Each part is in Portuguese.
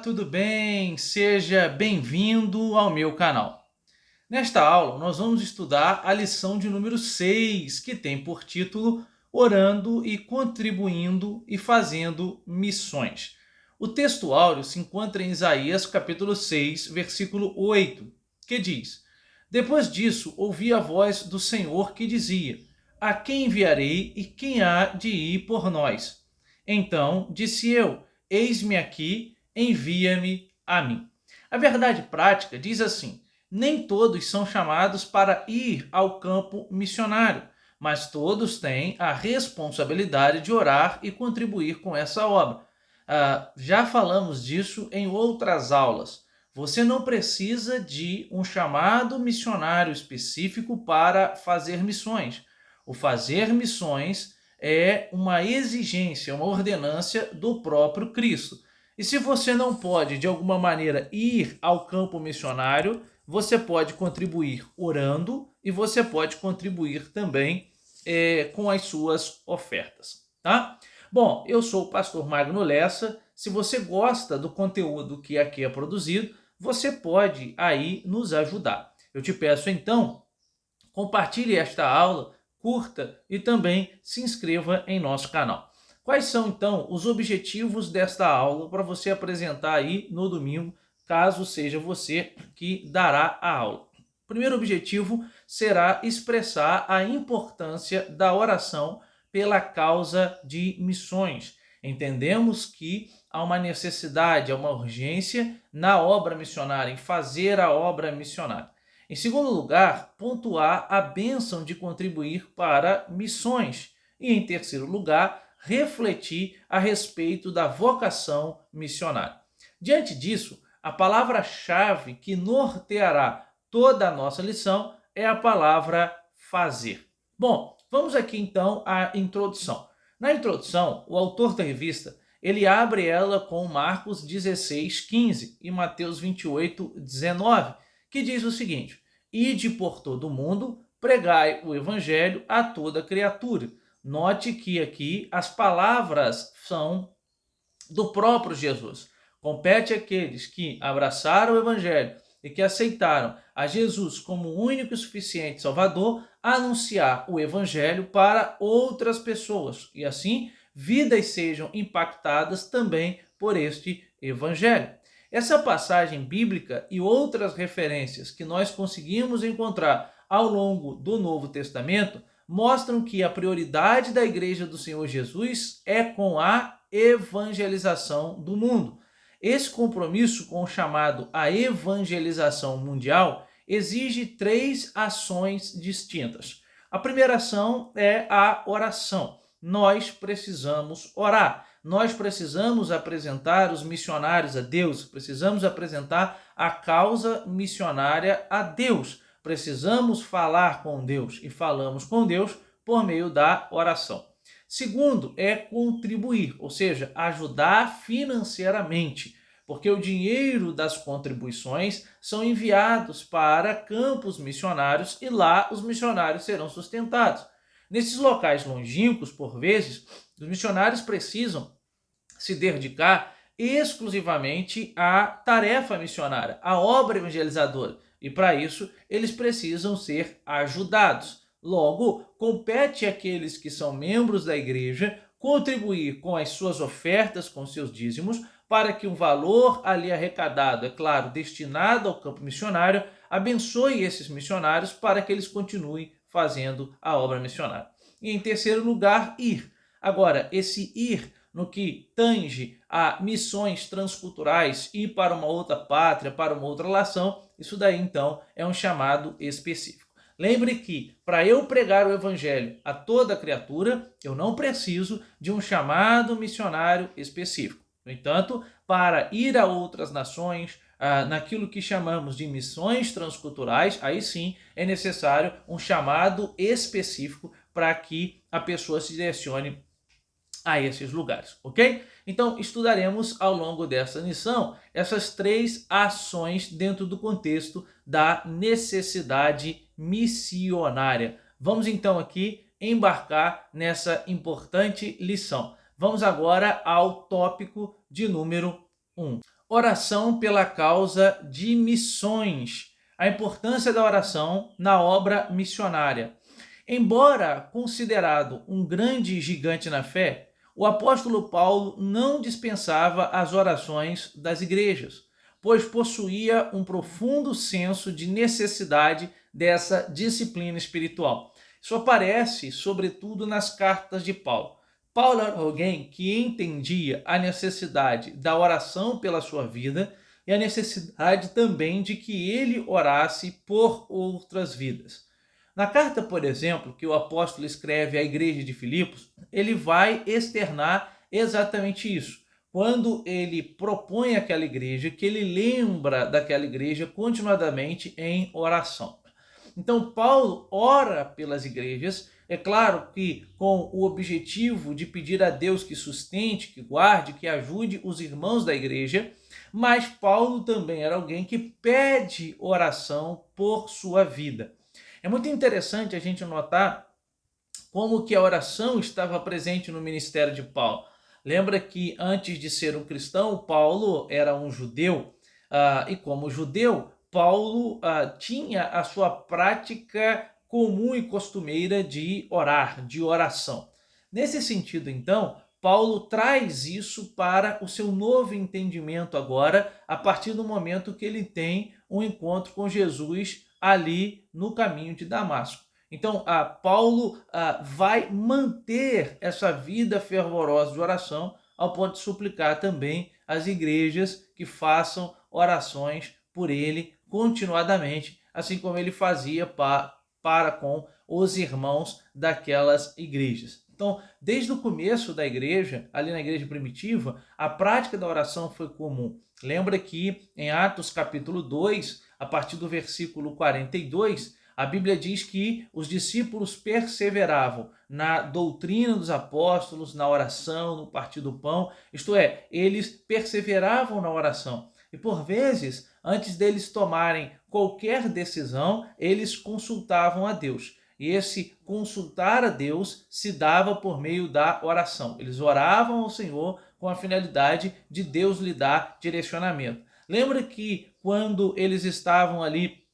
tudo bem? Seja bem-vindo ao meu canal. Nesta aula, nós vamos estudar a lição de número 6, que tem por título Orando e Contribuindo e Fazendo Missões. O texto áureo se encontra em Isaías capítulo 6, versículo 8, que diz: Depois disso, ouvi a voz do Senhor que dizia: A quem enviarei e quem há de ir por nós? Então disse eu: Eis-me aqui, envia-me a mim. A verdade prática diz assim: nem todos são chamados para ir ao campo missionário, mas todos têm a responsabilidade de orar e contribuir com essa obra. Já falamos disso em outras aulas. Você não precisa de um chamado missionário específico para fazer missões. O fazer missões é uma exigência, uma ordenância do próprio Cristo. E se você não pode, de alguma maneira, ir ao campo missionário, você pode contribuir orando e você pode contribuir também com as suas ofertas, tá? Bom, eu sou o pastor Magno Lessa. Se você gosta do conteúdo que aqui é produzido, você pode aí nos ajudar. Eu te peço então, compartilhe esta aula, curta e também se inscreva em nosso canal. Quais são então os objetivos desta aula para você apresentar aí no domingo, caso seja você que dará a aula? O primeiro objetivo será expressar a importância da oração pela causa de missões. Entendemos que há uma necessidade, há uma urgência na obra missionária, em fazer a obra missionária. Em segundo lugar, pontuar a bênção de contribuir para missões. E em terceiro lugar, refletir a respeito da vocação missionária. Diante disso, a palavra-chave que norteará toda a nossa lição é a palavra fazer. Bom, vamos aqui então à introdução. Na introdução, o autor da revista ele abre ela com Marcos 16:15 e Mateus 28:19, que diz o seguinte: Ide por todo o mundo, pregai o evangelho a toda criatura. Note que aqui as palavras são do próprio Jesus. Compete àqueles que abraçaram o evangelho e que aceitaram a Jesus como o único e suficiente Salvador, anunciar o evangelho para outras pessoas. E assim, vidas sejam impactadas também por este evangelho. Essa passagem bíblica e outras referências que nós conseguimos encontrar ao longo do Novo Testamento mostram que a prioridade da Igreja do Senhor Jesus é com a evangelização do mundo. Esse compromisso com o chamado a evangelização mundial exige 3 ações distintas. A primeira ação é a oração. Nós precisamos orar. Nós precisamos apresentar os missionários a Deus, precisamos apresentar a causa missionária a Deus. Precisamos falar com Deus e falamos com Deus por meio da oração. Segundo é contribuir, ou seja, ajudar financeiramente, porque o dinheiro das contribuições são enviados para campos missionários e lá os missionários serão sustentados. Nesses locais longínquos, por vezes, os missionários precisam se dedicar exclusivamente à tarefa missionária, à obra evangelizadora. E para isso, eles precisam ser ajudados. Logo, compete àqueles que são membros da igreja contribuir com as suas ofertas, com seus dízimos, para que o valor ali arrecadado, é claro, destinado ao campo missionário, abençoe esses missionários para que eles continuem fazendo a obra missionária. E em terceiro lugar, ir. Agora, esse ir no que tange a missões transculturais, ir para uma outra pátria, para uma outra nação, isso daí então é um chamado específico. Lembre que para eu pregar o evangelho a toda criatura, eu não preciso de um chamado missionário específico. No entanto, para ir a outras nações, naquilo que chamamos de missões transculturais, aí sim é necessário um chamado específico para que a pessoa se direcione a esses lugares, ok? Então, estudaremos ao longo dessa lição essas 3 ações dentro do contexto da necessidade missionária. Vamos então aqui embarcar nessa importante lição. Vamos agora ao tópico de número 1. Oração pela causa de missões. A importância da oração na obra missionária. Embora considerado um grande gigante na fé, o apóstolo Paulo não dispensava as orações das igrejas, pois possuía um profundo senso de necessidade dessa disciplina espiritual. Isso aparece, sobretudo, nas cartas de Paulo. Paulo era alguém que entendia a necessidade da oração pela sua vida e a necessidade também de que ele orasse por outras vidas. Na carta, por exemplo, que o apóstolo escreve à igreja de Filipos, ele vai externar exatamente isso. Quando ele propõe àquela igreja, que ele lembra daquela igreja continuadamente em oração. Então, Paulo ora pelas igrejas, é claro que com o objetivo de pedir a Deus que sustente, que guarde, que ajude os irmãos da igreja, mas Paulo também era alguém que pede oração por sua vida. É muito interessante a gente notar como que a oração estava presente no ministério de Paulo. Lembra que antes de ser um cristão, Paulo era um judeu, e como judeu, Paulo tinha a sua prática comum e costumeira de orar, de oração. Nesse sentido, então, Paulo traz isso para o seu novo entendimento agora, a partir do momento que ele tem um encontro com Jesus ali no caminho de Damasco. Então, Paulo vai manter essa vida fervorosa de oração ao ponto de suplicar também às igrejas que façam orações por ele continuadamente, assim como ele fazia para com os irmãos daquelas igrejas. Então, desde o começo da igreja, ali na igreja primitiva, a prática da oração foi comum. Lembra que em Atos capítulo 2, a partir do versículo 42, a Bíblia diz que os discípulos perseveravam na doutrina dos apóstolos, na oração, no partir do pão, isto é, eles perseveravam na oração. E por vezes, antes deles tomarem qualquer decisão, eles consultavam a Deus. E esse consultar a Deus se dava por meio da oração. Eles oravam ao Senhor com a finalidade de Deus lhe dar direcionamento. Lembra que quando eles estavam ali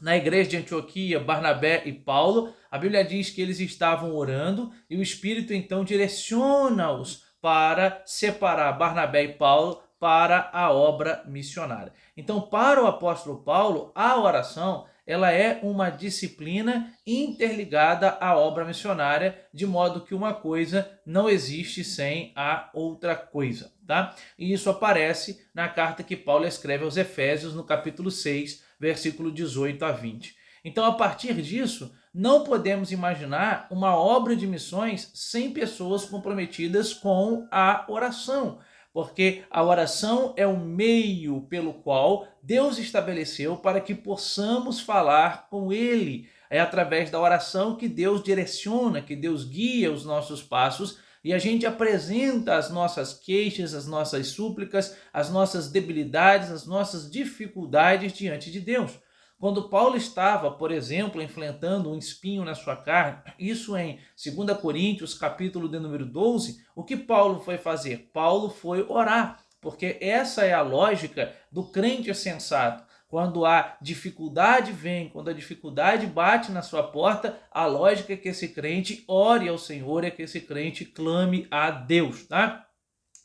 na igreja de Antioquia, Barnabé e Paulo, a Bíblia diz que eles estavam orando e o Espírito então direciona-os para separar Barnabé e Paulo para a obra missionária. Então, para o apóstolo Paulo, a oração ela é uma disciplina interligada à obra missionária, de modo que uma coisa não existe sem a outra coisa, tá? E isso aparece na carta que Paulo escreve aos Efésios, no capítulo 6, versículo 18 a 20. Então, a partir disso, não podemos imaginar uma obra de missões sem pessoas comprometidas com a oração, porque a oração é o meio pelo qual Deus estabeleceu para que possamos falar com Ele. É através da oração que Deus direciona, que Deus guia os nossos passos e a gente apresenta as nossas queixas, as nossas súplicas, as nossas debilidades, as nossas dificuldades diante de Deus. Quando Paulo estava, por exemplo, enfrentando um espinho na sua carne, isso em 2 Coríntios, capítulo de número 12, o que Paulo foi fazer? Paulo foi orar, porque essa é a lógica do crente sensato. Quando a dificuldade vem, quando a dificuldade bate na sua porta, a lógica é que esse crente ore ao Senhor, é que esse crente clame a Deus, tá?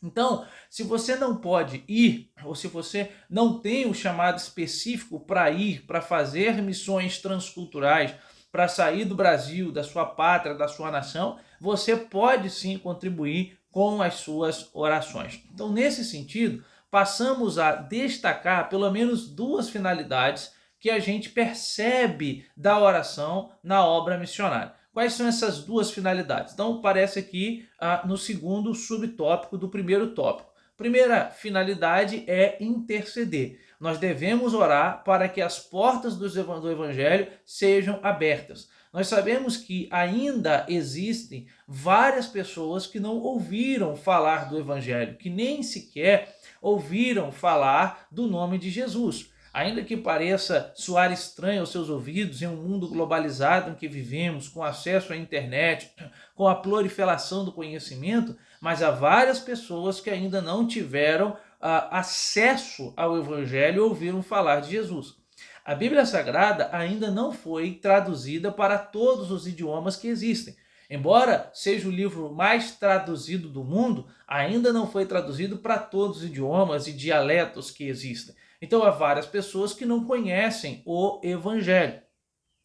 Então, se você não pode ir, ou se você não tem o chamado específico para ir, para fazer missões transculturais, para sair do Brasil, da sua pátria, da sua nação, você pode sim contribuir com as suas orações. Então, nesse sentido, passamos a destacar pelo menos duas finalidades que a gente percebe da oração na obra missionária. Quais são essas duas finalidades? Então, aparece aqui no segundo subtópico do primeiro tópico. Primeira finalidade é interceder. Nós devemos orar para que as portas do Evangelho sejam abertas. Nós sabemos que ainda existem várias pessoas que não ouviram falar do Evangelho, que nem sequer ouviram falar do nome de Jesus. Ainda que pareça soar estranho aos seus ouvidos, em um mundo globalizado em que vivemos, com acesso à internet, com a proliferação do conhecimento, mas há várias pessoas que ainda não tiveram acesso ao Evangelho e ouviram falar de Jesus. A Bíblia Sagrada ainda não foi traduzida para todos os idiomas que existem. Embora seja o livro mais traduzido do mundo, ainda não foi traduzido para todos os idiomas e dialetos que existem. Então há várias pessoas que não conhecem o Evangelho.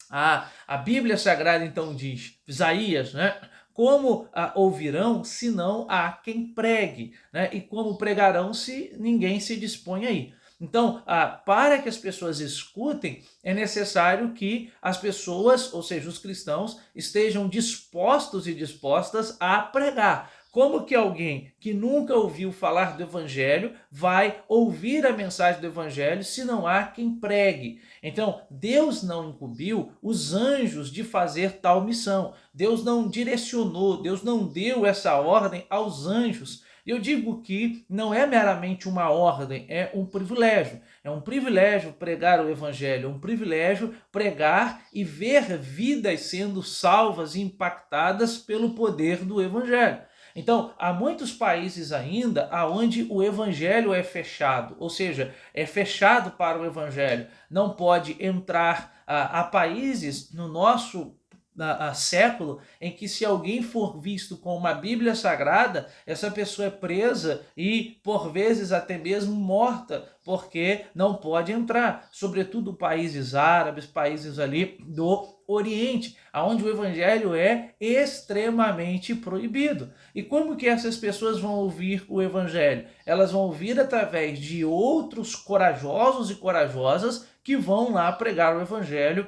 A Bíblia Sagrada então diz, Isaías, né? Como ouvirão se não há quem pregue, né? E como pregarão se ninguém se dispõe aí? Então, para que as pessoas escutem, é necessário que as pessoas, ou seja, os cristãos, estejam dispostos e dispostas a pregar. Como que alguém que nunca ouviu falar do Evangelho vai ouvir a mensagem do Evangelho se não há quem pregue? Então, Deus não incumbiu os anjos de fazer tal missão. Deus não direcionou, Deus não deu essa ordem aos anjos. Eu digo que não é meramente uma ordem, é um privilégio. É um privilégio pregar o Evangelho, é um privilégio pregar e ver vidas sendo salvas e impactadas pelo poder do Evangelho. Então, há muitos países ainda onde o evangelho é fechado, ou seja, é fechado para o evangelho. Não pode entrar a países no nosso século em que, se alguém for visto com uma Bíblia Sagrada, essa pessoa é presa e por vezes até mesmo morta, porque não pode entrar, sobretudo países árabes, países ali do Oriente, onde o evangelho é extremamente proibido. E como que essas pessoas vão ouvir o evangelho? Elas vão ouvir através de outros corajosos e corajosas que vão lá pregar o evangelho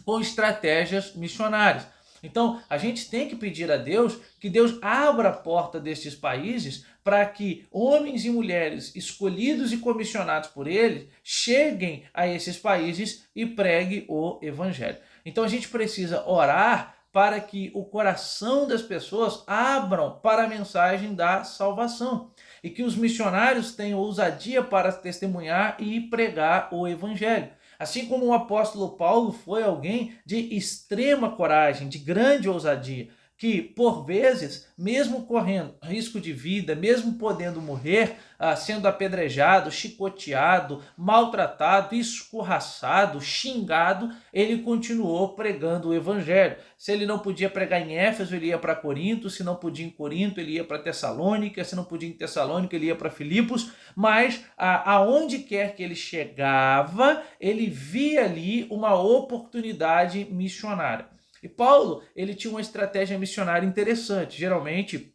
com estratégias missionárias. Então, a gente tem que pedir a Deus que Deus abra a porta destes países para que homens e mulheres escolhidos e comissionados por Ele cheguem a esses países e preguem o Evangelho. Então, a gente precisa orar para que o coração das pessoas abram para a mensagem da salvação e que os missionários tenham ousadia para testemunhar e pregar o Evangelho. Assim como o apóstolo Paulo foi alguém de extrema coragem, de grande ousadia, que por vezes, mesmo correndo risco de vida, mesmo podendo morrer, sendo apedrejado, chicoteado, maltratado, escorraçado, xingado, ele continuou pregando o evangelho. Se ele não podia pregar em Éfeso, ele ia para Corinto; se não podia em Corinto, ele ia para Tessalônica; se não podia em Tessalônica, ele ia para Filipos. Mas aonde quer que ele chegava, ele via ali uma oportunidade missionária. E Paulo, ele tinha uma estratégia missionária interessante. Geralmente,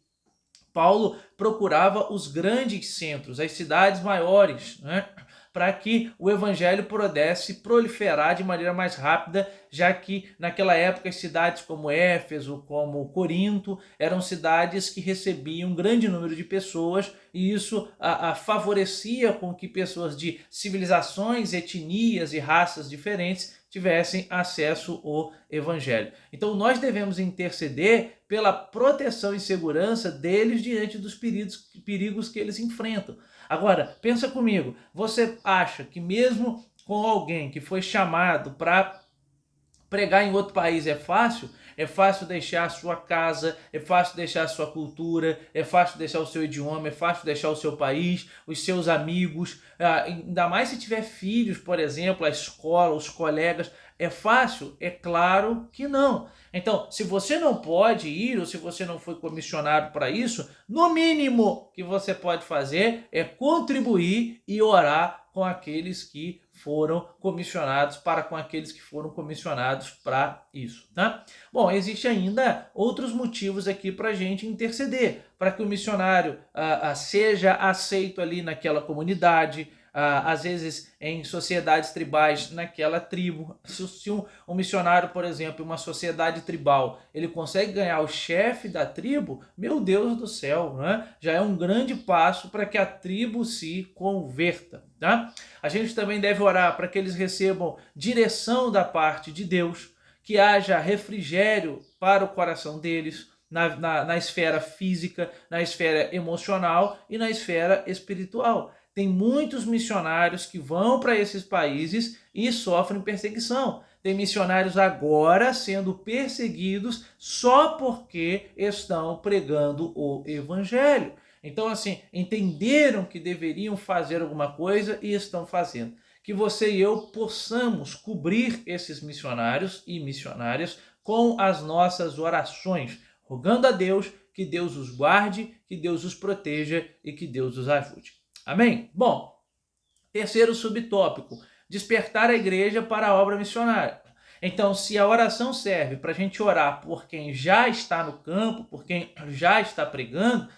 Paulo procurava os grandes centros, as cidades maiores, né, para que o evangelho pudesse proliferar de maneira mais rápida, já que naquela época as cidades como Éfeso, como Corinto, eram cidades que recebiam um grande número de pessoas, e isso favorecia com que pessoas de civilizações, etnias e raças diferentes tivessem acesso ao evangelho. Então nós devemos interceder pela proteção e segurança deles diante dos perigos que eles enfrentam. Agora, pensa comigo, você acha que mesmo com alguém que foi chamado para pregar em outro país é fácil? É fácil deixar a sua casa, é fácil deixar a sua cultura, é fácil deixar o seu idioma, é fácil deixar o seu país, os seus amigos, ainda mais se tiver filhos, por exemplo, a escola, os colegas. É fácil? É claro que não. Então, se você não pode ir, ou se você não foi comissionado para isso, no mínimo que você pode fazer é contribuir e orar com aqueles que foram comissionados, para isso, tá? Bom, existe ainda outros motivos aqui para a gente interceder, para que o missionário seja aceito ali naquela comunidade, às vezes em sociedades tribais naquela tribo. Se um missionário, por exemplo, em uma sociedade tribal, ele consegue ganhar o chefe da tribo, meu Deus do céu, né? Já é um grande passo para que a tribo se converta, tá? A gente também deve orar para que eles recebam direção da parte de Deus, que haja refrigério para o coração deles, na esfera física, na esfera emocional e na esfera espiritual. Tem muitos missionários que vão para esses países e sofrem perseguição. Tem missionários agora sendo perseguidos só porque estão pregando o evangelho. Então, assim, entenderam que deveriam fazer alguma coisa e estão fazendo. Que você e eu possamos cobrir esses missionários e missionárias com as nossas orações, rogando a Deus que Deus os guarde, que Deus os proteja e que Deus os ajude. Amém? Bom, terceiro subtópico, despertar a igreja para a obra missionária. Então, se a oração serve para a gente orar por quem já está no campo, por quem já está pregando,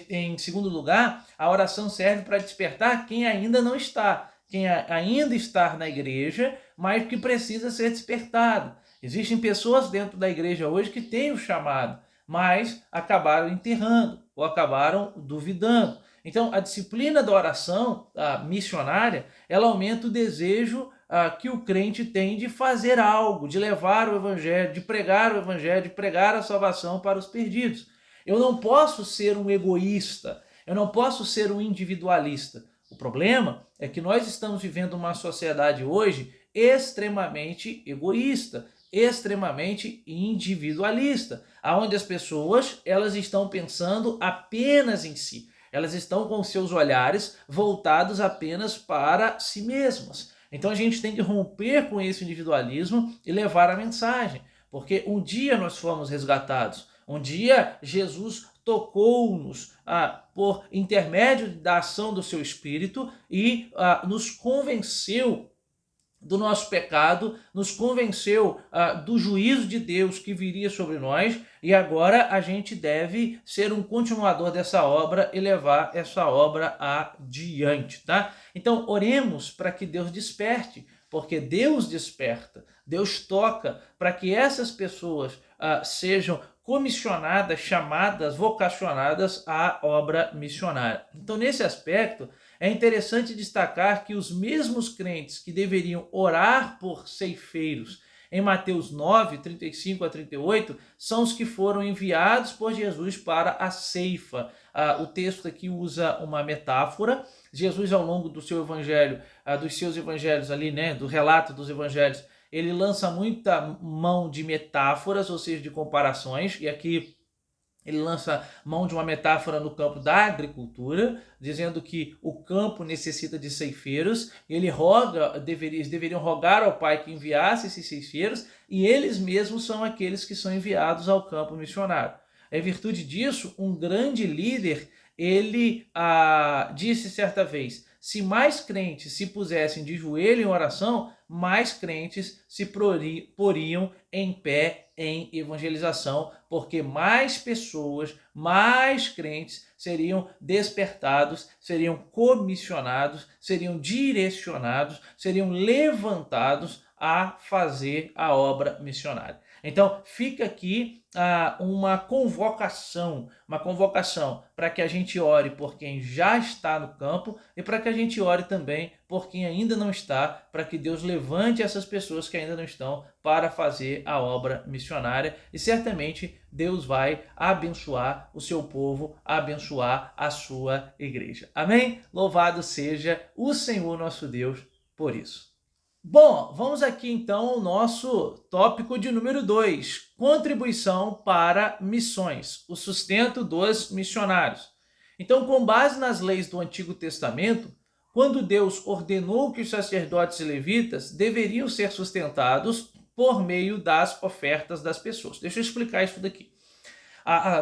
em segundo lugar, a oração serve para despertar quem ainda não está, quem ainda está na igreja, mas que precisa ser despertado. Existem pessoas dentro da igreja hoje que têm o chamado, mas acabaram enterrando ou acabaram duvidando. Então, a disciplina da oração missionária, ela aumenta o desejo que o crente tem de fazer algo, de levar o evangelho, de pregar o evangelho, de pregar a salvação para os perdidos. Eu não posso ser um egoísta, eu não posso ser um individualista. O problema é que nós estamos vivendo uma sociedade hoje extremamente egoísta, extremamente individualista, onde as pessoas elas estão pensando apenas em si. Elas estão com seus olhares voltados apenas para si mesmas. Então a gente tem que romper com esse individualismo e levar a mensagem, porque um dia nós fomos resgatados, um dia Jesus tocou-nos por intermédio da ação do seu Espírito e nos convenceu do nosso pecado, nos convenceu do juízo de Deus que viria sobre nós, e agora a gente deve ser um continuador dessa obra e levar essa obra adiante, tá? Então, oremos para que Deus desperte, porque Deus desperta, Deus toca para que essas pessoas sejam comissionadas, chamadas, vocacionadas à obra missionária. Então, nesse aspecto, é interessante destacar que os mesmos crentes que deveriam orar por ceifeiros em Mateus 9, 35 a 38, são os que foram enviados por Jesus para a ceifa. O texto aqui usa uma metáfora. Jesus, ao longo do seu evangelho, dos seus evangelhos ali, né, do relato dos evangelhos, ele lança muita mão de metáforas, ou seja, de comparações, e aqui ele lança mão de uma metáfora no campo da agricultura, dizendo que o campo necessita de ceifeiros, e ele eles deveriam rogar ao Pai que enviasse esses ceifeiros, e eles mesmos são aqueles que são enviados ao campo missionário. Em virtude disso, um grande líder, ele disse certa vez, se mais crentes se pusessem de joelho em oração, mais crentes se poriam em pé em evangelização, porque mais pessoas, mais crentes seriam despertados, seriam comissionados, seriam direcionados, seriam levantados a fazer a obra missionária. Então, fica aqui uma convocação para que a gente ore por quem já está no campo e para que a gente ore também por quem ainda não está, para que Deus levante essas pessoas que ainda não estão para fazer a obra missionária, e certamente Deus vai abençoar o seu povo, abençoar a sua igreja. Amém? Louvado seja o Senhor nosso Deus por isso. Bom, vamos aqui então ao nosso tópico de número 2, contribuição para missões, o sustento dos missionários. Então, com base nas leis do Antigo Testamento, quando Deus ordenou que os sacerdotes e levitas deveriam ser sustentados por meio das ofertas das pessoas. Deixa eu explicar isso daqui.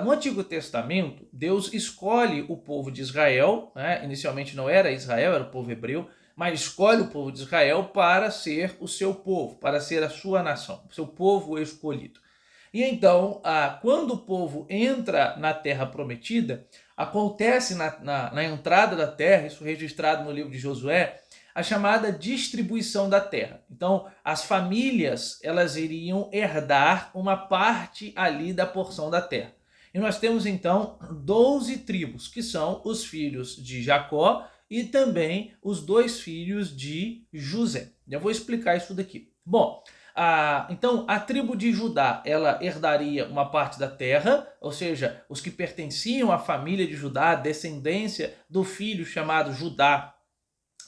No Antigo Testamento, Deus escolhe o povo de Israel, né? Inicialmente não era Israel, era o povo hebreu, mas escolhe o povo de Israel para ser o seu povo, para ser a sua nação, o seu povo escolhido. E então, quando o povo entra na terra prometida, acontece na entrada da terra, isso registrado no livro de Josué, a chamada distribuição da terra. Então, as famílias, elas iriam herdar uma parte ali da porção da terra. E nós temos então 12 tribos, que são os filhos de Jacó e também os 2 filhos de José. Eu vou explicar isso daqui. Bom, então a tribo de Judá, ela herdaria uma parte da terra, ou seja, os que pertenciam à família de Judá, a descendência do filho chamado Judá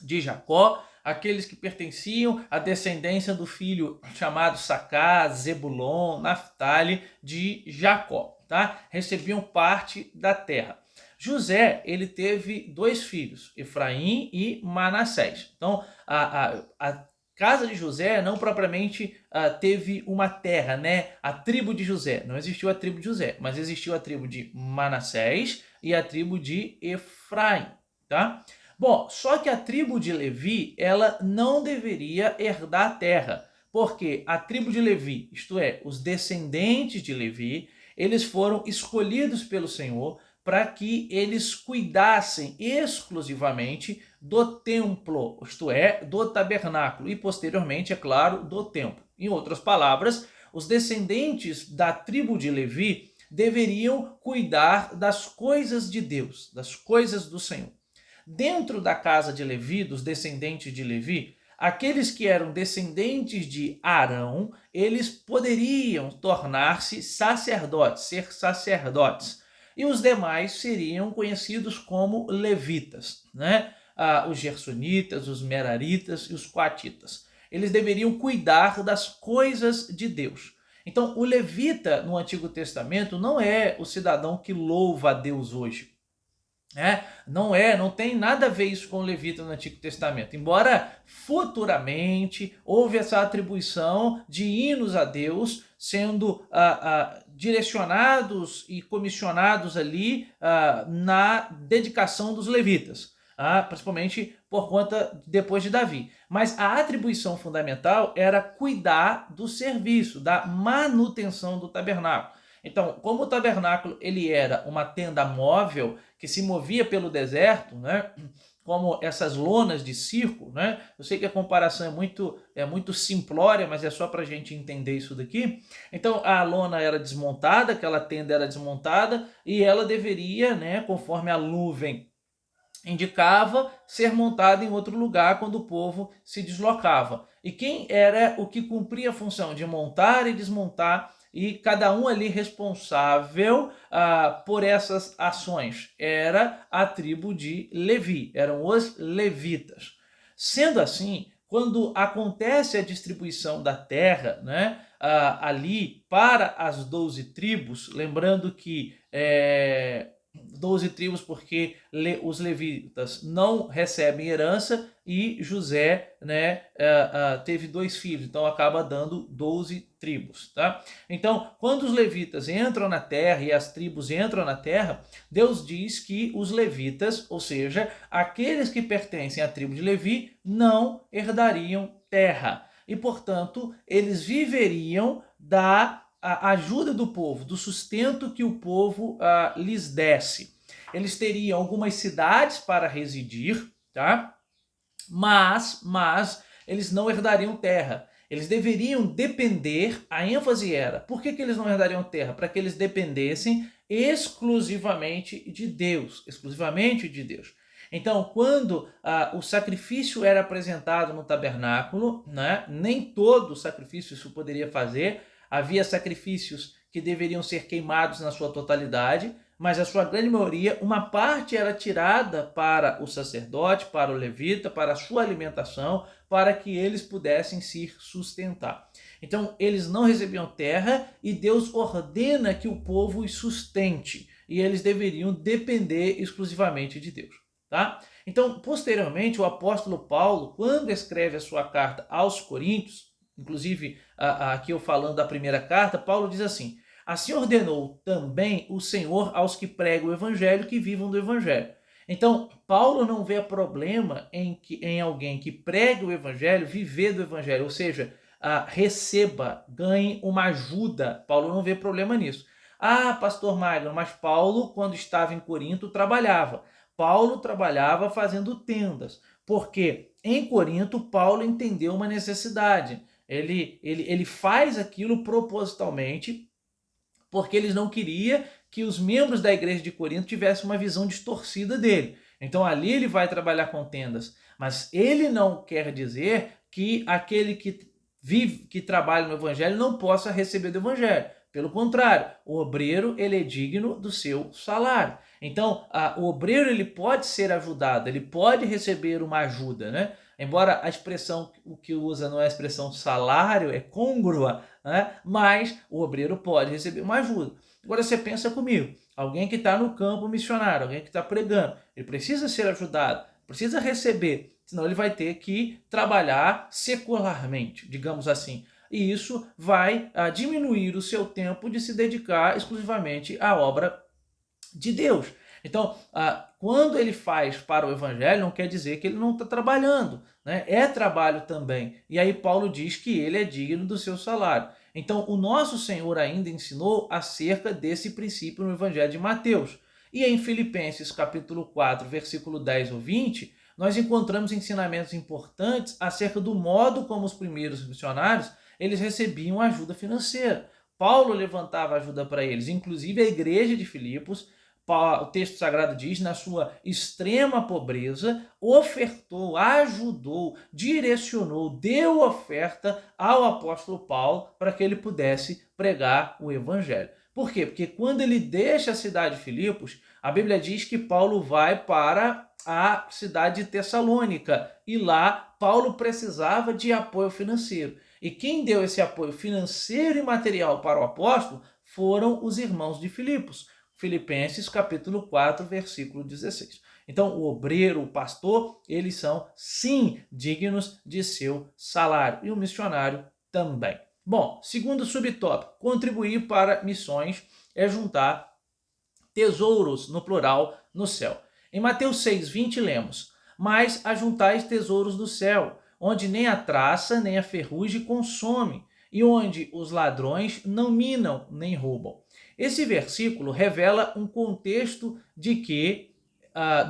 de Jacó, aqueles que pertenciam à descendência do filho chamado Sacá, Zebulon, Naftali de Jacó, tá? Recebiam parte da terra. José, ele teve dois filhos, Efraim e Manassés. Então, a casa de José não propriamente teve uma terra, né? A tribo de José. Não existiu a tribo de José, mas existiu a tribo de Manassés e a tribo de Efraim, tá? Bom, só que a tribo de Levi, ela não deveria herdar a terra, porque a tribo de Levi, isto é, os descendentes de Levi, eles foram escolhidos pelo Senhor para que eles cuidassem exclusivamente do templo, isto é, do tabernáculo e posteriormente, é claro, do templo. Em outras palavras, os descendentes da tribo de Levi deveriam cuidar das coisas de Deus, das coisas do Senhor. Dentro da casa de Levi, dos descendentes de Levi, aqueles que eram descendentes de Arão, eles poderiam tornar-se sacerdotes, ser sacerdotes. E os demais seriam conhecidos como levitas, né? Os gersonitas, os meraritas e os coatitas. Eles deveriam cuidar das coisas de Deus. Então, o levita no Antigo Testamento não é o cidadão que louva a Deus hoje. Não tem nada a ver isso com o levita no Antigo Testamento, embora futuramente houve essa atribuição de hinos a Deus sendo direcionados e comissionados ali na dedicação dos levitas, principalmente por conta depois de Davi. Mas a atribuição fundamental era cuidar do serviço, da manutenção do tabernáculo. Então, como o tabernáculo ele era uma tenda móvel que se movia pelo deserto, né? Como essas lonas de circo, né? Eu sei que a comparação é muito simplória, mas é só para a gente entender isso daqui. Então, a lona era desmontada, aquela tenda era desmontada e ela deveria, né, conforme a nuvem indicava, ser montada em outro lugar quando o povo se deslocava. E quem era o que cumpria a função de montar e desmontar, e cada um ali responsável por essas ações? Era a tribo de Levi, eram os levitas. Sendo assim, quando acontece a distribuição da terra, né, ali para as 12 tribos, lembrando que 12 tribos porque os levitas não recebem herança e José, né, teve dois filhos, então acaba dando 12 tribos, tá? Então, quando os levitas entram na terra e as tribos entram na terra, Deus diz que os levitas, ou seja, aqueles que pertencem à tribo de Levi, não herdariam terra e, portanto, eles viveriam da a ajuda do povo, do sustento que o povo lhes desse. Eles teriam algumas cidades para residir, tá? Mas eles não herdariam terra. Eles deveriam depender, a ênfase era, por que eles não herdariam terra? Para que eles dependessem exclusivamente de Deus, exclusivamente de Deus. Então, quando o sacrifício era apresentado no tabernáculo, né, nem todo sacrifício isso poderia fazer, havia sacrifícios que deveriam ser queimados na sua totalidade, mas a sua grande maioria, uma parte era tirada para o sacerdote, para o levita, para a sua alimentação, para que eles pudessem se sustentar. Então, eles não recebiam terra e Deus ordena que o povo os sustente, e eles deveriam depender exclusivamente de Deus. Tá? Então, posteriormente, o apóstolo Paulo, quando escreve a sua carta aos Coríntios, inclusive aqui eu falando da primeira carta, Paulo diz assim: assim ordenou também o Senhor aos que pregam o evangelho que vivam do evangelho. Então, Paulo não vê problema em alguém que prega o evangelho viver do evangelho, ou seja, receba, ganhe uma ajuda. Paulo não vê problema nisso. Pastor Magno, mas Paulo, quando estava em Corinto, trabalhava. Paulo trabalhava fazendo tendas, porque em Corinto Paulo entendeu uma necessidade. Ele faz aquilo propositalmente, porque eles não queriam que os membros da igreja de Corinto tivessem uma visão distorcida dele. Então ali ele vai trabalhar com tendas, mas ele não quer dizer que aquele que trabalha no evangelho não possa receber do evangelho. Pelo contrário, o obreiro ele é digno do seu salário. Então, o obreiro ele pode ser ajudado, ele pode receber uma ajuda, né? Embora a expressão que usa não é a expressão salário, é côngrua, né? Mas o obreiro pode receber uma ajuda. Agora você pensa comigo, alguém que está no campo missionário, alguém que está pregando, ele precisa ser ajudado, precisa receber, senão ele vai ter que trabalhar secularmente, digamos assim. E isso vai diminuir o seu tempo de se dedicar exclusivamente à obra de Deus. Então, quando ele faz para o evangelho, não quer dizer que ele não está trabalhando, né? É trabalho também. E aí Paulo diz que ele é digno do seu salário. Então, o nosso Senhor ainda ensinou acerca desse princípio no evangelho de Mateus. E em Filipenses capítulo 4, versículo 10 ou 20, nós encontramos ensinamentos importantes acerca do modo como os primeiros missionários eles recebiam ajuda financeira. Paulo levantava ajuda para eles, inclusive a igreja de Filipos, o texto sagrado diz, na sua extrema pobreza, ofertou, ajudou, direcionou, deu oferta ao apóstolo Paulo para que ele pudesse pregar o evangelho. Por quê? Porque quando ele deixa a cidade de Filipos, a Bíblia diz que Paulo vai para a cidade de Tessalônica e lá Paulo precisava de apoio financeiro. E quem deu esse apoio financeiro e material para o apóstolo foram os irmãos de Filipos. Filipenses capítulo 4, versículo 16. Então, o obreiro, o pastor, eles são, sim, dignos de seu salário. E o missionário também. Bom, segundo subtópico, contribuir para missões é juntar tesouros, no plural, no céu. Em Mateus 6, 20, lemos: mas ajuntais tesouros do céu, onde nem a traça, nem a ferrugem consome, e onde os ladrões não minam, nem roubam. Esse versículo revela um contexto de que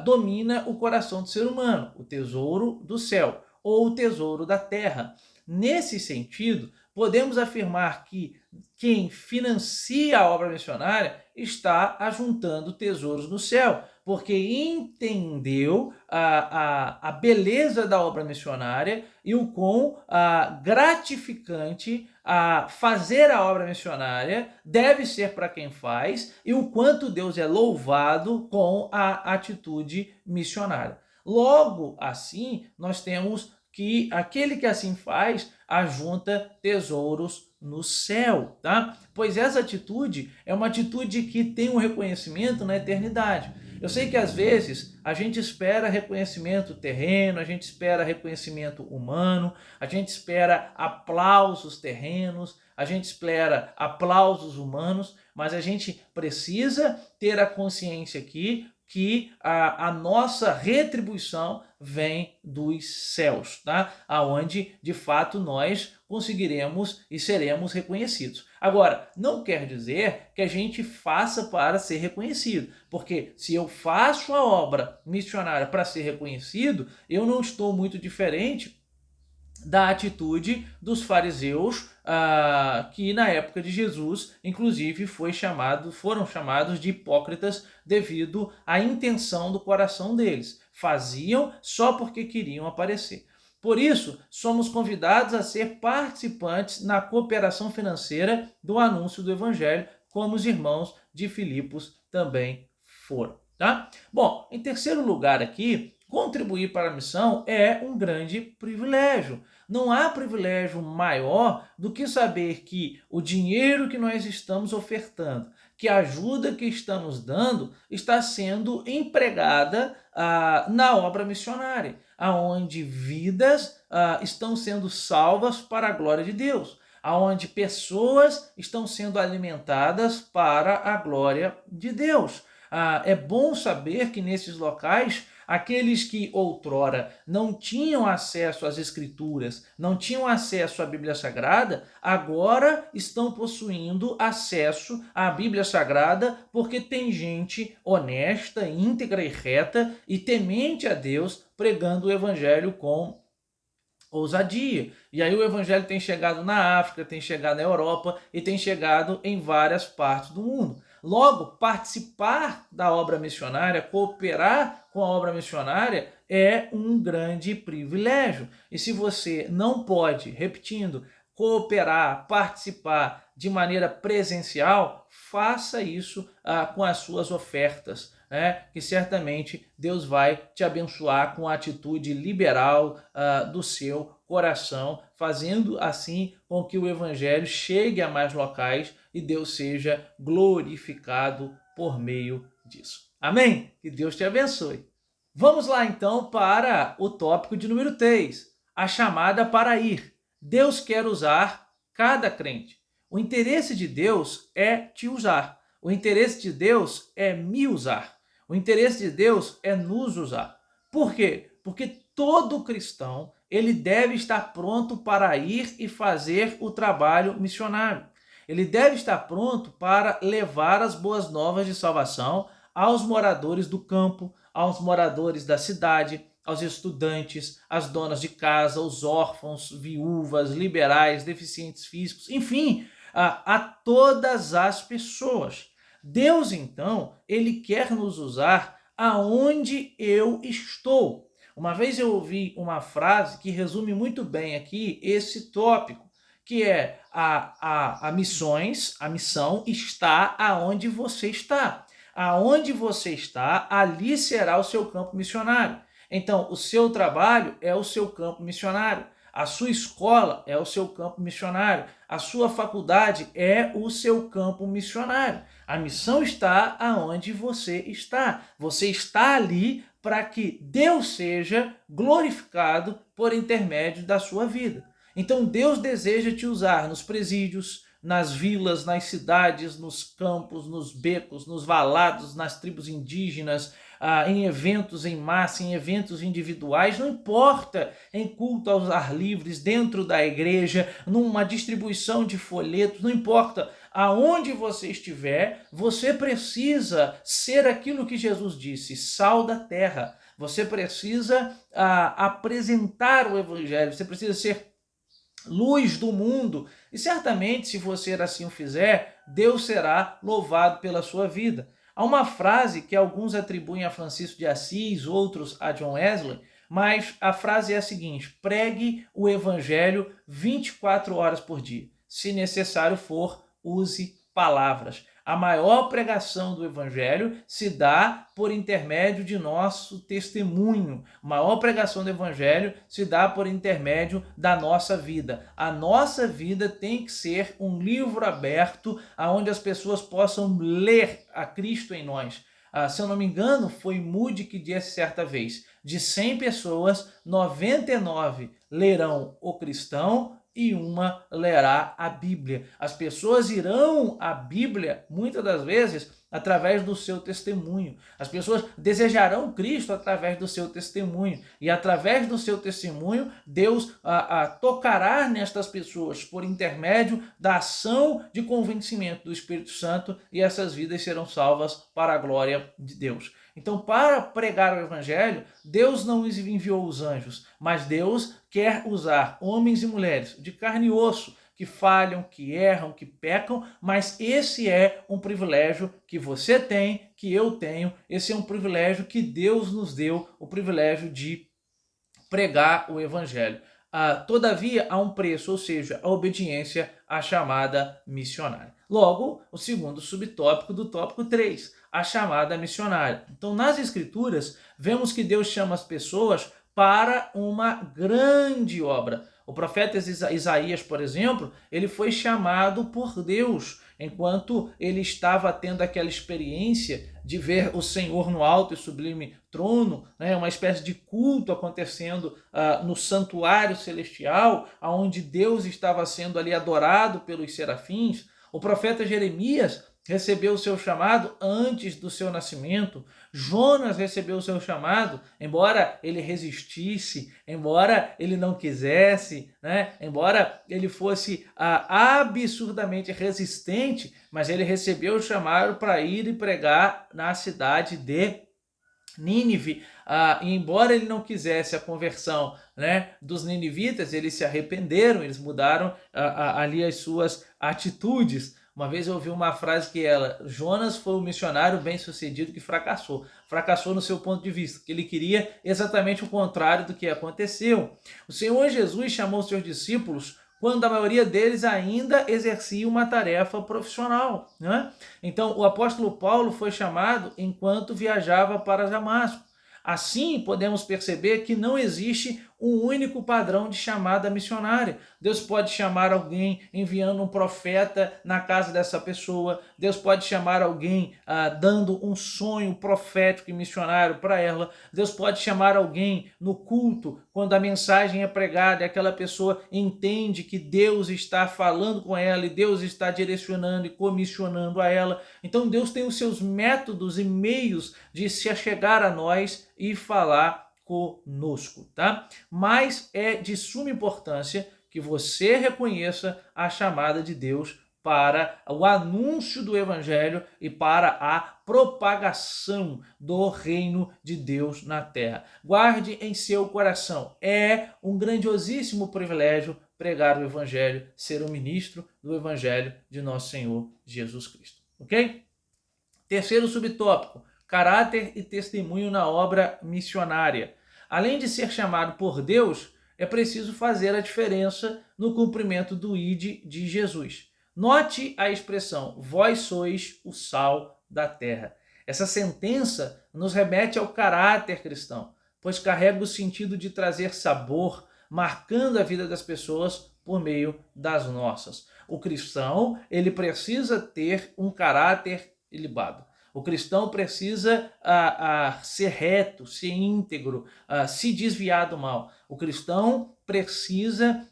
domina o coração do ser humano, o tesouro do céu ou o tesouro da terra. Nesse sentido, podemos afirmar que quem financia a obra missionária está ajuntando tesouros no céu, porque entendeu a beleza da obra missionária e o quão gratificante fazer a obra missionária deve ser para quem faz e o quanto Deus é louvado com a atitude missionária. Logo assim, nós temos que aquele que assim faz ajunta tesouros no céu, tá? Pois essa atitude é uma atitude que tem um reconhecimento na eternidade. Eu sei que às vezes a gente espera reconhecimento terreno, a gente espera reconhecimento humano, a gente espera aplausos terrenos, a gente espera aplausos humanos, mas a gente precisa ter a consciência aqui que a nossa retribuição vem dos céus, tá? Aonde de fato nós conseguiremos e seremos reconhecidos. Agora, não quer dizer que a gente faça para ser reconhecido, porque se eu faço a obra missionária para ser reconhecido, eu não estou muito diferente da atitude dos fariseus, que na época de Jesus, inclusive, foram chamados de hipócritas devido à intenção do coração deles. Faziam só porque queriam aparecer. Por isso, somos convidados a ser participantes na cooperação financeira do anúncio do evangelho, como os irmãos de Filipos também foram. Tá? Bom, em terceiro lugar aqui, contribuir para a missão é um grande privilégio. Não há privilégio maior do que saber que o dinheiro que nós estamos ofertando, que a ajuda que estamos dando, está sendo empregada na obra missionária, aonde vidas estão sendo salvas para a glória de Deus, aonde pessoas estão sendo alimentadas para a glória de Deus. É bom saber que nesses locais, aqueles que outrora não tinham acesso às escrituras, não tinham acesso à Bíblia Sagrada, agora estão possuindo acesso à Bíblia Sagrada porque tem gente honesta, íntegra e reta e temente a Deus pregando o evangelho com ousadia. E aí o evangelho tem chegado na África, tem chegado na Europa e tem chegado em várias partes do mundo. Logo, participar da obra missionária, cooperar com a obra missionária é um grande privilégio. E se você não pode, repetindo, cooperar, participar de maneira presencial, faça isso com as suas ofertas, né? Que certamente Deus vai te abençoar com a atitude liberal do seu coração, fazendo assim com que o evangelho chegue a mais locais e Deus seja glorificado por meio disso. Amém? Que Deus te abençoe. Vamos lá então para o tópico de número 3, a chamada para ir. Deus quer usar cada crente. O interesse de Deus é te usar. O interesse de Deus é me usar. O interesse de Deus é nos usar. Por quê? Porque todo cristão, ele deve estar pronto para ir e fazer o trabalho missionário. Ele deve estar pronto para levar as boas novas de salvação aos moradores do campo, aos moradores da cidade, aos estudantes, às donas de casa, os órfãos, viúvas, liberais, deficientes físicos, enfim, a todas as pessoas. Deus, então, ele quer nos usar aonde eu estou. Uma vez eu ouvi uma frase que resume muito bem aqui esse tópico, que é a missão está aonde você está. Aonde você está, ali será o seu campo missionário. Então, o seu trabalho é o seu campo missionário. A sua escola é o seu campo missionário. A sua faculdade é o seu campo missionário. A missão está aonde você está. Você está ali para que Deus seja glorificado por intermédio da sua vida. Então, Deus deseja te usar nos presídios, nas vilas, nas cidades, nos campos, nos becos, nos valados, nas tribos indígenas, em eventos em massa, em eventos individuais, não importa, em culto aos ar livres, dentro da igreja, numa distribuição de folhetos, não importa. Aonde você estiver, você precisa ser aquilo que Jesus disse, sal da terra. Você precisa apresentar o evangelho, você precisa ser luz do mundo. E certamente, se você assim o fizer, Deus será louvado pela sua vida. Há uma frase que alguns atribuem a Francisco de Assis, outros a John Wesley, mas a frase é a seguinte: pregue o evangelho 24 horas por dia. Se necessário for, use palavras. A maior pregação do evangelho se dá por intermédio de nosso testemunho. A maior pregação do evangelho se dá por intermédio da nossa vida. A nossa vida tem que ser um livro aberto onde as pessoas possam ler a Cristo em nós. Se eu não me engano, foi Moody que disse certa vez, de 100 pessoas, 99 lerão o cristão e uma lerá a Bíblia. As pessoas irão à Bíblia, muitas das vezes, através do seu testemunho. As pessoas desejarão Cristo através do seu testemunho. E através do seu testemunho, Deus tocará nestas pessoas por intermédio da ação de convencimento do Espírito Santo, e essas vidas serão salvas para a glória de Deus. Então, para pregar o evangelho, Deus não enviou os anjos, mas Deus quer usar homens e mulheres de carne e osso, que falham, que erram, que pecam, mas esse é um privilégio que você tem, que eu tenho, esse é um privilégio que Deus nos deu, o privilégio de pregar o evangelho. Todavia, há um preço, ou seja, a obediência à chamada missionária. Logo, o segundo subtópico do tópico 3, a chamada missionária. Então, nas Escrituras, vemos que Deus chama as pessoas para uma grande obra. O profeta Isaías, por exemplo, ele foi chamado por Deus enquanto ele estava tendo aquela experiência de ver o Senhor no alto e sublime trono, né, uma espécie de culto acontecendo no santuário celestial, onde Deus estava sendo ali adorado pelos serafins. O profeta Jeremias recebeu o seu chamado antes do seu nascimento. Jonas recebeu o seu chamado, embora ele resistisse, embora ele não quisesse, né? Embora ele fosse absurdamente resistente, mas ele recebeu o chamado para ir e pregar na cidade de Nínive. E embora ele não quisesse a conversão, né, dos ninivitas, eles se arrependeram, eles mudaram ali as suas atitudes. Uma vez eu ouvi uma frase que Jonas foi um missionário bem-sucedido que fracassou. Fracassou no seu ponto de vista, que ele queria exatamente o contrário do que aconteceu. O Senhor Jesus chamou seus discípulos quando a maioria deles ainda exercia uma tarefa profissional, né? Então, o apóstolo Paulo foi chamado enquanto viajava para Damasco. Assim, podemos perceber que não existe um único padrão de chamada missionária. Deus pode chamar alguém enviando um profeta na casa dessa pessoa. Deus pode chamar alguém dando um sonho profético e missionário para ela. Deus pode chamar alguém no culto, quando a mensagem é pregada e aquela pessoa entende que Deus está falando com ela e Deus está direcionando e comissionando a ela. Então Deus tem os seus métodos e meios de se achegar a nós e falar conosco, tá? Mas é de suma importância que você reconheça a chamada de Deus para o anúncio do evangelho e para a propagação do reino de Deus na terra. Guarde em seu coração, é um grandiosíssimo privilégio pregar o evangelho, ser o ministro do evangelho de nosso Senhor Jesus Cristo, ok? Terceiro subtópico, caráter e testemunho na obra missionária. Além de ser chamado por Deus, é preciso fazer a diferença no cumprimento do ID de Jesus. Note a expressão, vós sois o sal da terra. Essa sentença nos remete ao caráter cristão, pois carrega o sentido de trazer sabor, marcando a vida das pessoas por meio das nossas. O cristão, ele precisa ter um caráter ilibado. O cristão precisa ser reto, ser íntegro, se desviar do mal. O cristão precisa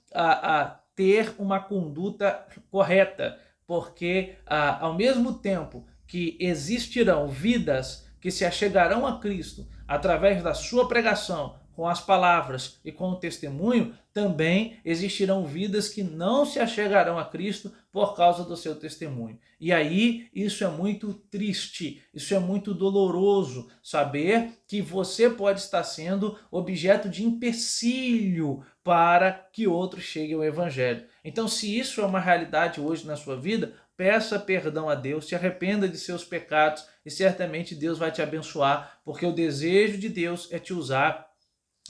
ter uma conduta correta, porque ao mesmo tempo que existirão vidas que se achegarão a Cristo através da sua pregação, com as palavras e com o testemunho, também existirão vidas que não se achegarão a Cristo por causa do seu testemunho. E aí, isso é muito triste, isso é muito doloroso, saber que você pode estar sendo objeto de empecilho para que outros cheguem ao Evangelho. Então, se isso é uma realidade hoje na sua vida, peça perdão a Deus, se arrependa de seus pecados e certamente Deus vai te abençoar, porque o desejo de Deus é te usar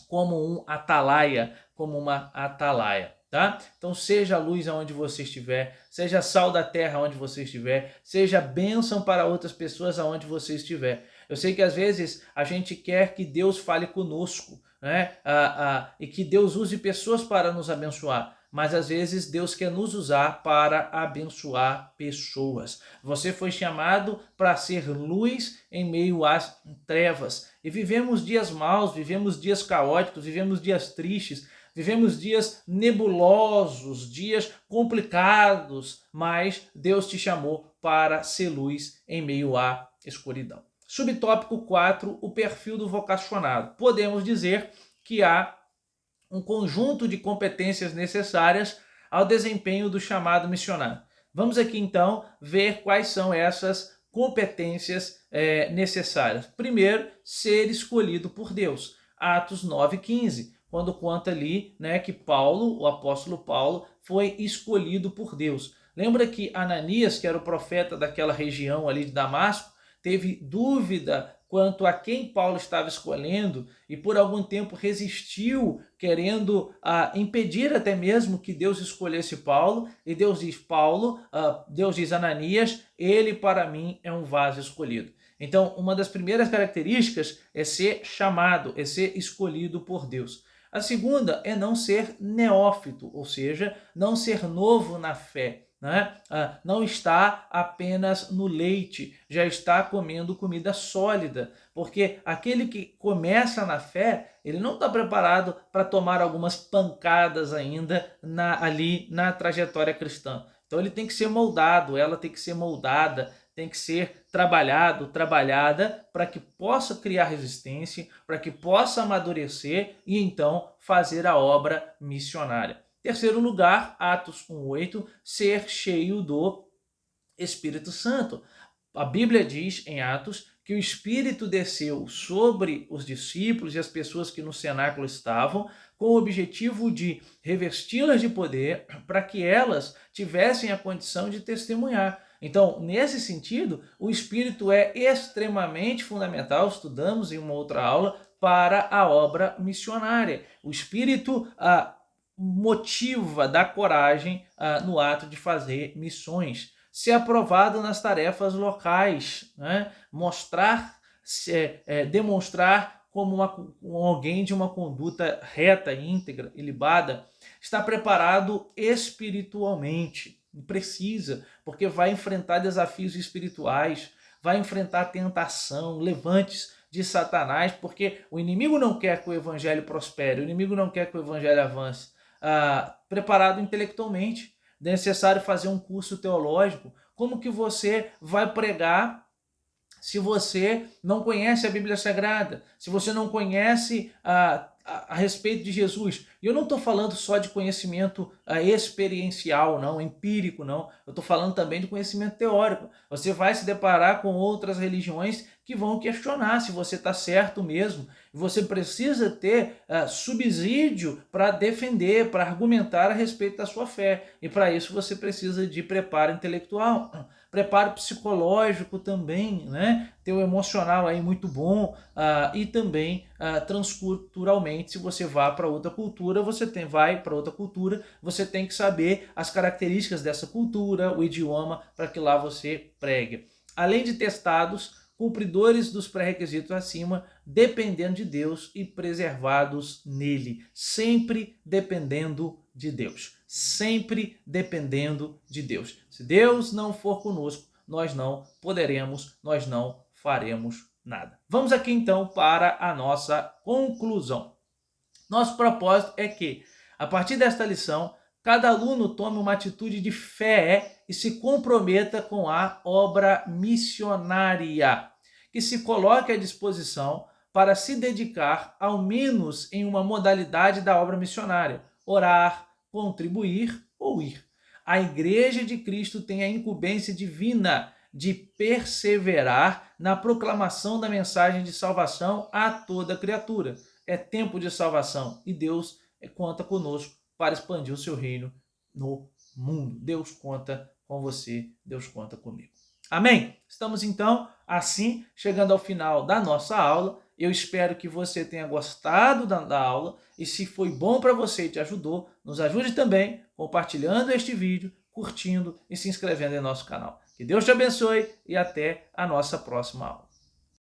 como um atalaia, como uma atalaia, tá? Então seja luz aonde você estiver, seja sal da terra aonde você estiver, seja bênção para outras pessoas aonde você estiver. Eu sei que às vezes a gente quer que Deus fale conosco, né? E que Deus use pessoas para nos abençoar. Mas às vezes Deus quer nos usar para abençoar pessoas. Você foi chamado para ser luz em meio às trevas. E vivemos dias maus, vivemos dias caóticos, vivemos dias tristes, vivemos dias nebulosos, dias complicados, mas Deus te chamou para ser luz em meio à escuridão. Subtópico 4, o perfil do vocacionado. Podemos dizer que há um conjunto de competências necessárias ao desempenho do chamado missionário. Vamos aqui então ver quais são essas competências necessárias. Primeiro, ser escolhido por Deus. Atos 9:15, quando conta ali, né, que Paulo, o apóstolo Paulo, foi escolhido por Deus. Lembra que Ananias, que era o profeta daquela região ali de Damasco, teve dúvida quanto a quem Paulo estava escolhendo e por algum tempo resistiu, querendo impedir até mesmo que Deus escolhesse Paulo. E Deus diz, Deus diz Ananias, ele para mim é um vaso escolhido. Então, uma das primeiras características é ser chamado, é ser escolhido por Deus. A segunda é não ser neófito, ou seja, não ser novo na fé. Né? Não está apenas no leite, já está comendo comida sólida, porque aquele que começa na fé, ele não está preparado para tomar algumas pancadas ainda ali na trajetória cristã. Então ele tem que ser moldado, ela tem que ser moldada, tem que ser trabalhada para que possa criar resistência, para que possa amadurecer e então fazer a obra missionária. Terceiro lugar, Atos 1:8, ser cheio do Espírito Santo. A Bíblia diz em Atos que o Espírito desceu sobre os discípulos e as pessoas que no cenáculo estavam, com o objetivo de revesti-las de poder para que elas tivessem a condição de testemunhar. Então, nesse sentido, o Espírito é extremamente fundamental, estudamos em uma outra aula, para a obra missionária. O Espírito motiva, dá coragem no ato de fazer missões, ser aprovado nas tarefas locais, né? Demonstrar como alguém de uma conduta reta, íntegra, ilibada, está preparado espiritualmente. Precisa, porque vai enfrentar desafios espirituais, vai enfrentar tentação, levantes de Satanás, porque o inimigo não quer que o evangelho prospere, o inimigo não quer que o evangelho avance. Preparado intelectualmente, é necessário fazer um curso teológico. Como que você vai pregar se você não conhece a Bíblia Sagrada, se você não conhece a respeito de Jesus? E eu não estou falando só de conhecimento experiencial, não, empírico, não. Eu estou falando também de conhecimento teórico. Você vai se deparar com outras religiões que vão questionar se você está certo mesmo. Você precisa ter subsídio para defender, para argumentar a respeito da sua fé. E para isso você precisa de preparo intelectual, preparo psicológico também, né? Ter o emocional aí muito bom, e também transculturalmente, se você vai para outra cultura, você tem que saber as características dessa cultura, o idioma, para que lá você pregue. Além de testados, cumpridores dos pré-requisitos acima, dependendo de Deus e preservados nele, sempre dependendo de Deus, sempre dependendo de Deus. Se Deus não for conosco, nós não poderemos, nós não faremos nada. Vamos aqui então para a nossa conclusão. Nosso propósito é que, a partir desta lição, cada aluno tome uma atitude de fé e se comprometa com a obra missionária, que se coloque à disposição para se dedicar ao menos em uma modalidade da obra missionária: orar, contribuir ou ir. A Igreja de Cristo tem a incumbência divina de perseverar na proclamação da mensagem de salvação a toda criatura. É tempo de salvação e Deus conta conosco para expandir o seu reino no mundo. Deus conta com você, Deus conta comigo. Amém? Estamos então, assim, chegando ao final da nossa aula. Eu espero que você tenha gostado da aula e, se foi bom para você e te ajudou, nos ajude também compartilhando este vídeo, curtindo e se inscrevendo em nosso canal. Que Deus te abençoe e até a nossa próxima aula.